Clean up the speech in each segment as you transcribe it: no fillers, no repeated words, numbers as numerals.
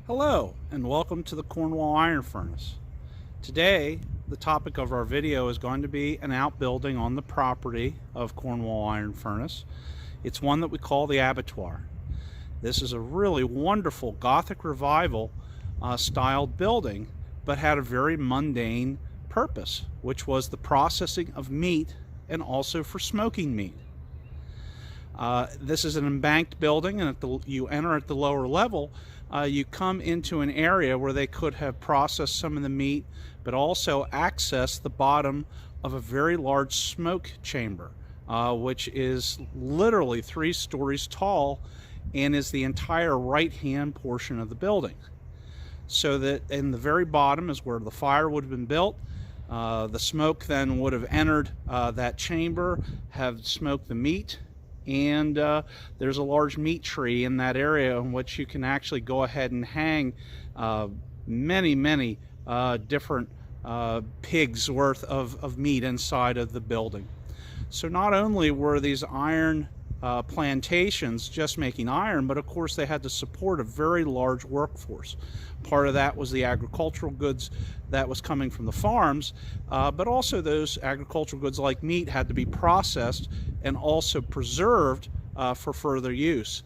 Hello and welcome to the Cornwall Iron Furnace. Today the topic of our video is going to be an outbuilding on the property of Cornwall Iron Furnace. It's one that we call the Abattoir. This is a really wonderful Gothic revival styled building, but had a very mundane purpose, which was the processing of meat and also for smoking meat. This is an embanked building, and you enter at the lower level. You come into an area where they could have processed some of the meat, but also access the bottom of a very large smoke chamber, which is literally 3 stories tall and is the entire right-hand portion of the building. So that in the very bottom is where the fire would have been built. The smoke then would have entered that chamber, have smoked the meat, and there's a large meat tree in that area in which you can actually go ahead and hang many different pigs worth of meat inside of the building. So not only were these iron plantations just making iron, but of course they had to support a very large workforce. Part of that was the agricultural goods that was coming from the farms, but also those agricultural goods like meat had to be processed and also preserved for further use.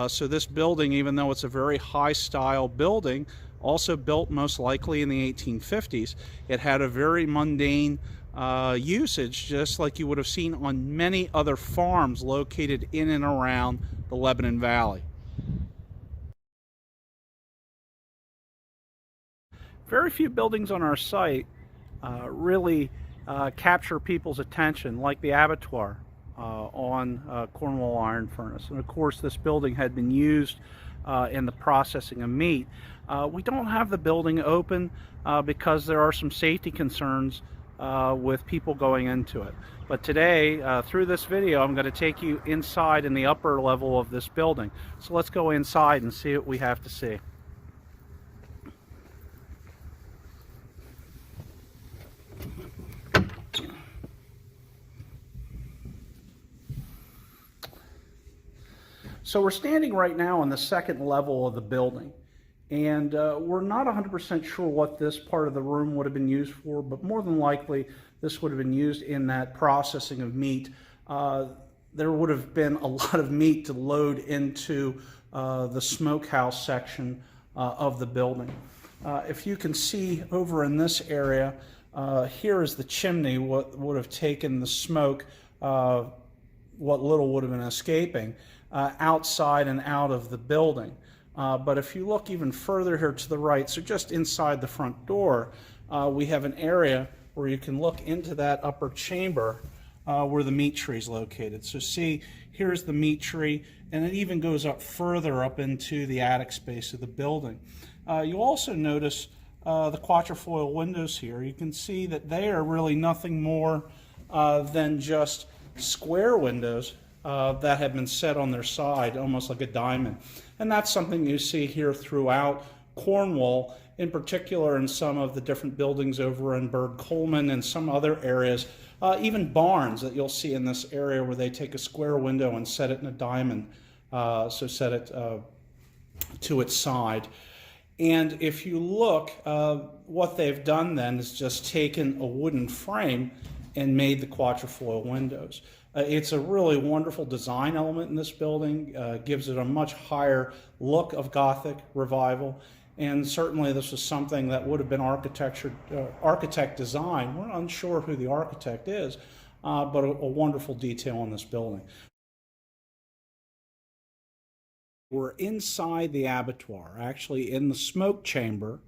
So this building, even though it's a very high style building, also built most likely in the 1850s, it had a very mundane usage, just like you would have seen on many other farms located in and around the Lebanon Valley. Very few buildings on our site really capture people's attention, like the Abattoir on Cornwall Iron Furnace. And of course this building had been used in the processing of meat. We don't have the building open because there are some safety concerns with people going into it. But today, through this video, I'm going to take you inside in the upper level of this building. So let's go inside and see what we have to see. So we're standing right now on the second level of the building, and we're not 100% sure what this part of the room would have been used for, but more than likely this would have been used in that processing of meat. There would have been a lot of meat to load into the smokehouse section of the building. If you can see over in this area, here is the chimney, what would have taken the smoke, what little would have been escaping, outside and out of the building. But if you look even further here to the right, so just inside the front door, we have an area where you can look into that upper chamber where the meat tree is located. So see, here's the meat tree, and it even goes up further up into the attic space of the building. You also notice the quatrefoil windows here. You can see that they are really nothing more than just square windows that have been set on their side, almost like a diamond. And that's something you see here throughout Cornwall, in particular in some of the different buildings over in Burd Coleman and some other areas, even barns that you'll see in this area where they take a square window and set it in a diamond, so set it to its side. And if you look, what they've done then is just taken a wooden frame and made the quatrefoil windows. It's a really wonderful design element in this building, gives it a much higher look of Gothic revival, and certainly this was something that would have been architect design. We're unsure who the architect is, but a wonderful detail on this building. We're inside the abattoir, actually in the smoke chamber,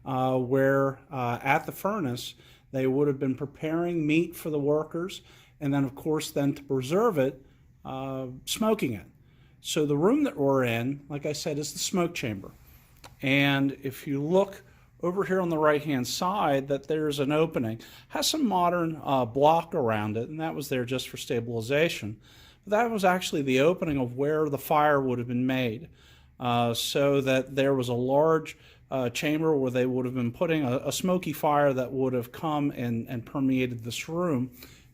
where at the furnace they would have been preparing meat for the workers, and then of course then to preserve it, smoking it. So the room that we're in, like I said, is the smoke chamber. And if you look over here on the right hand side, that there's an opening. Has some modern block around it, and that was there just for stabilization. But that was actually the opening of where the fire would have been made, so that there was a large chamber where they would have been putting a smoky fire that would have come and permeated this room.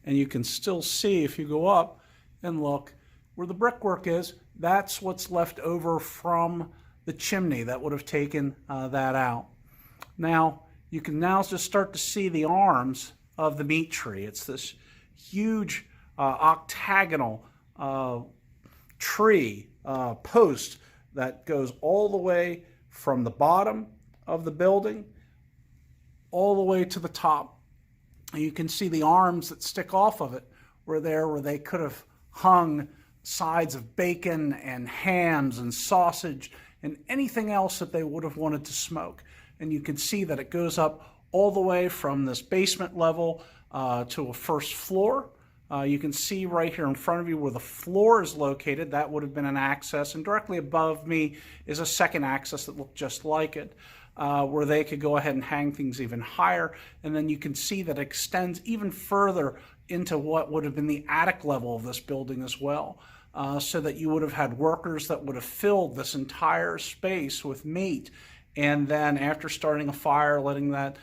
And you can still see, if you go up and look where the brickwork is, that's what's left over from the chimney that would have taken that out. Now, you can now just start to see the arms of the meat tree. It's this huge octagonal tree post that goes all the way from the bottom of the building all the way to the top. And you can see the arms that stick off of it were there where they could have hung sides of bacon and hams and sausage and anything else that they would have wanted to smoke. And you can see that it goes up all the way from this basement level to a first floor. You can see right here in front of you where the floor is located. That would have been an access, and directly above me is a second access that looked just like it, where they could go ahead and hang things even higher. And then you can see that it extends even further into what would have been the attic level of this building as well, so that you would have had workers that would have filled this entire space with meat, and then after starting a fire, letting that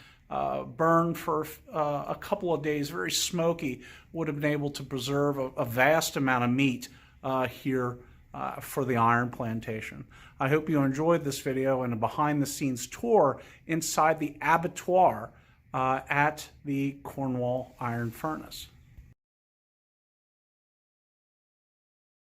burn for a couple of days, very smoky, would have been able to preserve a vast amount of meat here for the iron plantation. I hope you enjoyed this video and a behind-the-scenes tour inside the abattoir at the Cornwall Iron Furnace.